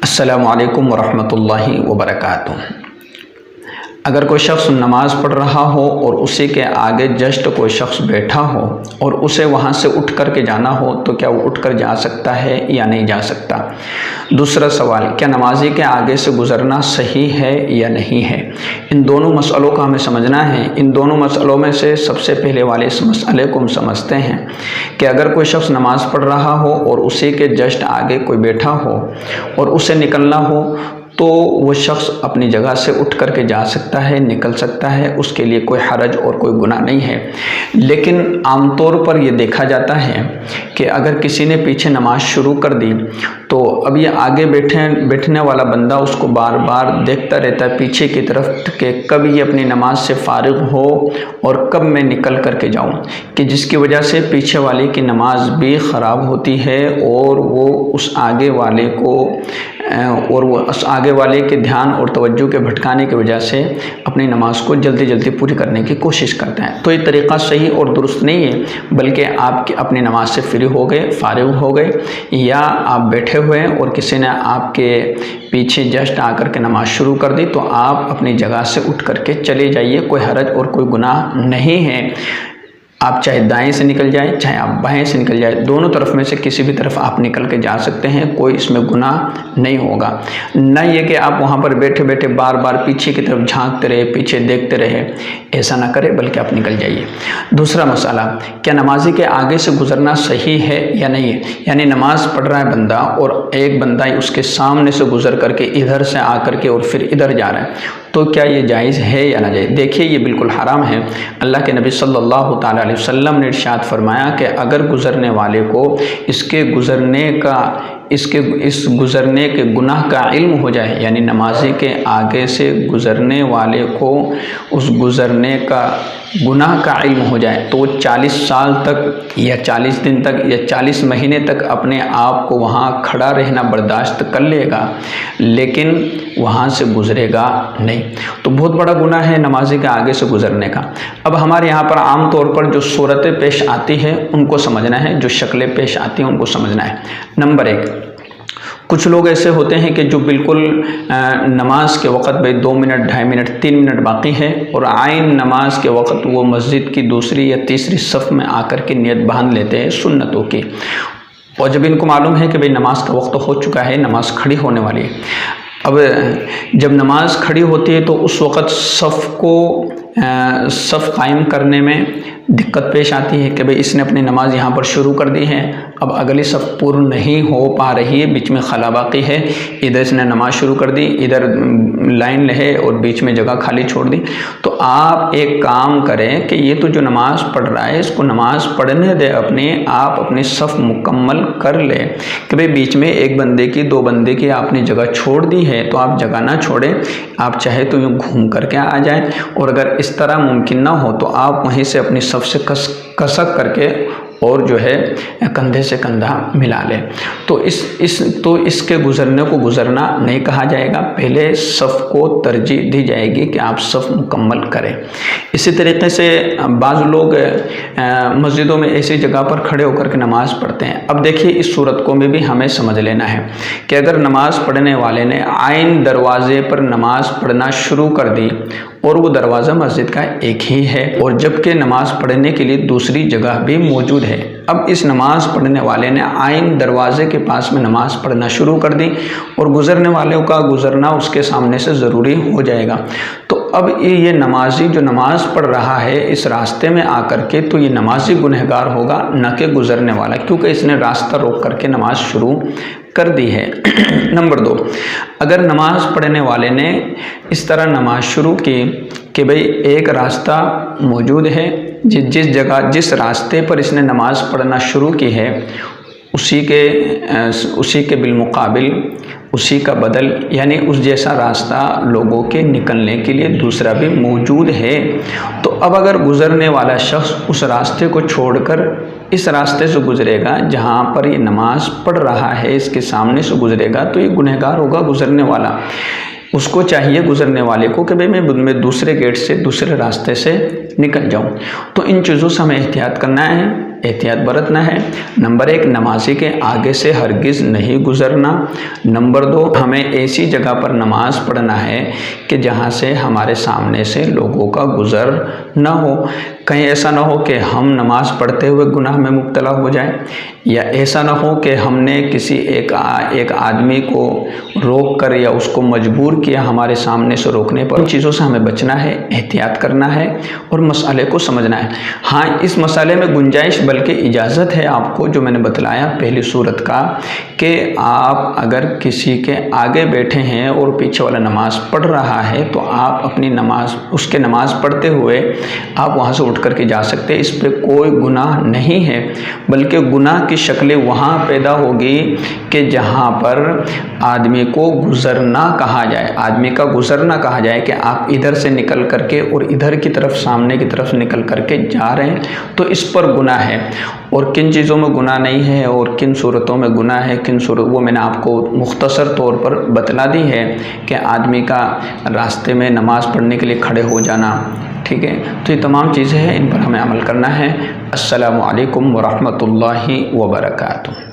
अस्सलामु अलैकुम वरहमतुल्लाहि वबरकातुह। अगर कोई शख्स नमाज़ पढ़ रहा हो और उसी के आगे जस्ट कोई शख्स बैठा हो और उसे वहाँ से उठ कर के जाना हो तो क्या वो उठ कर जा सकता है या नहीं जा सकता। दूसरा सवाल, क्या नमाजी के आगे से गुज़रना सही है या नहीं है। इन दोनों मसलों का हमें समझना है। इन दोनों मसलों में से सबसे पहले वाले इस मसले को हम समझते हैं कि अगर कोई शख्स नमाज़ पढ़ रहा हो और उसी के जस्ट आगे कोई बैठा हो और उसे निकलना हो तो वो शख्स अपनी जगह से उठ कर के जा सकता है, निकल सकता है, उसके लिए कोई हरज और कोई गुनाह नहीं है। लेकिन आमतौर पर ये देखा जाता है कि अगर किसी ने पीछे नमाज शुरू कर दी तो अब ये आगे बैठने वाला बंदा उसको बार बार देखता रहता है पीछे की तरफ कि कब ये अपनी नमाज से फारिग हो और कब मैं निकल कर के जाऊँ, कि जिसकी वजह से पीछे वाले की नमाज भी ख़राब होती है और वो उस आगे वाले के ध्यान और तवज्जो के भटकाने की वजह से अपनी नमाज को जल्दी जल्दी पूरी करने की कोशिश करते हैं। तो ये तरीक़ा सही और दुरुस्त नहीं है, बल्कि आप अपनी नमाज से फ्री हो गए, फारिग हो गए, या आप बैठे हुए हैं और किसी ने आपके पीछे जस्ट आकर के नमाज शुरू कर दी तो आप अपनी जगह से उठ करके चले जाइए। कोई हरज और कोई गुनाह नहीं है। आप चाहे दाएं से निकल जाए चाहे आप बाएं से निकल जाए, दोनों तरफ में से किसी भी तरफ आप निकल के जा सकते हैं, कोई इसमें गुनाह नहीं होगा। न ये कि आप वहाँ पर बैठे बैठे बार बार पीछे की तरफ झांकते रहे, पीछे देखते रहे, ऐसा ना करें, बल्कि आप निकल जाइए। दूसरा मसला, क्या नमाजी के आगे से गुजरना सही है या नहीं है। यानी नमाज पढ़ रहा है बंदा और एक बंदा उसके सामने से गुजर करके इधर से आकर के और फिर इधर जा रहा है, तो क्या ये जायज़ है या ना जायज़। देखिए, ये बिल्कुल हराम है। अल्लाह के नबी सल्लल्लाहु ताला अलैहि वसल्लम ने इरशाद फरमाया कि अगर गुज़रने वाले को इस गुज़रने के गुनाह का इल्म हो जाए, यानी नमाजी के आगे से गुज़रने वाले को उस गुज़रने का गुनाह का इल्म हो जाए, तो वो 40 साल तक या 40 दिन तक या 40 महीने तक अपने आप को वहाँ खड़ा रहना बर्दाश्त कर लेगा, लेकिन वहाँ से गुज़रेगा नहीं। तो बहुत बड़ा गुनाह है नमाजी के आगे से गुज़रने का। अब हमारे यहाँ पर आम तौर पर जो सूरतें पेश आती है उनको समझना है, जो शक्लें पेश आती हैं उनको समझना है। नंबर 1, कुछ लोग ऐसे होते हैं कि जो बिल्कुल नमाज के वक़्त भाई 2 मिनट, 2.5 मिनट, 3 मिनट बाकी है और आइन नमाज के वक़्त वो मस्जिद की दूसरी या तीसरी सफ़ में आकर के नियत बांध लेते हैं सुन्नतों की। और जब इनको मालूम है कि भाई नमाज का वक्त हो चुका है, नमाज खड़ी होने वाली है, अब जब नमाज खड़ी होती है तो उस वक़्त सफ़ कायम करने में दिक्कत पेश आती है कि भाई इसने अपनी नमाज यहाँ पर शुरू कर दी है, अब अगली सफ़ पूर्ण नहीं हो पा रही है, बीच में खला बाकी है, इधर इसने नमाज शुरू कर दी, इधर लाइन है और बीच में जगह खाली छोड़ दी। तो आप एक काम करें कि ये तो जो नमाज पढ़ रहा है इसको नमाज पढ़ने दे, आप अपनी सफ़ मुकम्मल कर ले कि भाई बीच में एक बंदे की, 2 बंदे की आपने जगह छोड़ दी है तो आप जगह ना छोड़ें, आप चाहे तो यूँ घूम करके आ जाएं। और अगर इस तरह मुमकिन ना हो तो आप वहीं से अपनी सफ़ से कसक करके और जो है कंधे से कंधा मिला ले। तो इसके गुज़रने को गुज़रना नहीं कहा जाएगा, पहले सफ़ को तरजीह दी जाएगी कि आप सफ़ मुकम्मल करें। इसी तरीके से बाज़ लोग मस्जिदों में ऐसी जगह पर खड़े होकर के नमाज़ पढ़ते हैं। अब देखिए, इस सूरत को में भी हमें समझ लेना है कि अगर नमाज़ पढ़ने वाले ने आइन दरवाज़े पर नमाज़ पढ़ना शुरू कर दी और वो दरवाज़ा मस्जिद का एक ही है और जबकि नमाज़ पढ़ने के लिए दूसरी जगह भी मौजूद है, अब इस नमाज़ पढ़ने वाले ने आइन दरवाज़े के पास में नमाज़ पढ़ना शुरू कर दी और गुज़रने वालों का गुज़रना उसके सामने से ज़रूरी हो जाएगा। तो अब ये नमाजी जो नमाज़ पढ़ रहा है इस रास्ते में आकर के, तो ये नमाजी गुनहगार होगा, न कि गुज़रने वाला, क्योंकि इसने रास्ता रोक करके नमाज शुरू कर दी है। नंबर 2, अगर नमाज पढ़ने वाले ने इस तरह नमाज शुरू की कि भाई एक रास्ता मौजूद है, जिस रास्ते पर इसने नमाज पढ़ना शुरू की है उसी के बिलमुकाबिल, उसी का बदल, यानी उस जैसा रास्ता लोगों के निकलने के लिए दूसरा भी मौजूद है। तो अब अगर गुज़रने वाला शख्स उस रास्ते को छोड़कर इस रास्ते से गुज़रेगा जहाँ पर ये नमाज पढ़ रहा है, इसके सामने से गुज़रेगा, तो ये गुनहगार होगा गुज़रने वाला। उसको चाहिए गुज़रने वाले को कि भाई मैं दूसरे गेट से, दूसरे रास्ते से निकल जाऊं। तो इन चीज़ों से हमें एहतियात करना है एहतियात बरतना है। नंबर 1, नमाजी के आगे से हरगिज़ नहीं गुज़रना। नंबर 2, हमें ऐसी जगह पर नमाज़ पढ़ना है कि जहाँ से हमारे सामने से लोगों का गुज़र ना हो। कहीं ऐसा ना हो कि हम नमाज़ पढ़ते हुए गुनाह में मुब्तला हो जाए, या ऐसा ना हो कि हमने किसी एक आदमी को रोक कर या उसको मजबूर किया हमारे सामने से रोकने पर। उन चीज़ों से हमें बचना है, एहतियात करना है और मसाले को समझना है। हाँ, इस मसाले में गुंजाइश बल्कि इजाज़त है आपको, जो मैंने बतलाया पहली सूरत का, कि आप अगर किसी के आगे बैठे हैं और पीछे वाला नमाज़ पढ़ रहा है तो आप अपनी नमाज, उसके नमाज़ पढ़ते हुए आप वहाँ से उठ कर के जा सकते हैं। इस पर कोई गुनाह नहीं है, बल्कि गुनाह की शक्लें वहाँ पैदा होगी कि जहाँ पर आदमी को गुज़रना कहा जाए, आदमी का गुज़रना कहा जाए कि आप इधर से निकल करके और इधर की तरफ, सामने की तरफ निकल करके जा रहे हैं, तो इस पर गुनाह है। और किन चीज़ों में गुनाह नहीं है और किन सूरतों में गुनाह है, किन सूरत, वो मैंने आपको मुख्तसर तौर पर बतला दी है कि आदमी का रास्ते में नमाज़ पढ़ने के लिए खड़े हो जाना, ठीक है। तो ये तमाम चीज़ें हैं, इन पर हमें अमल करना है। अस्सलामु अलैकुम व रहमतुल्लाहि व बरकातुहू।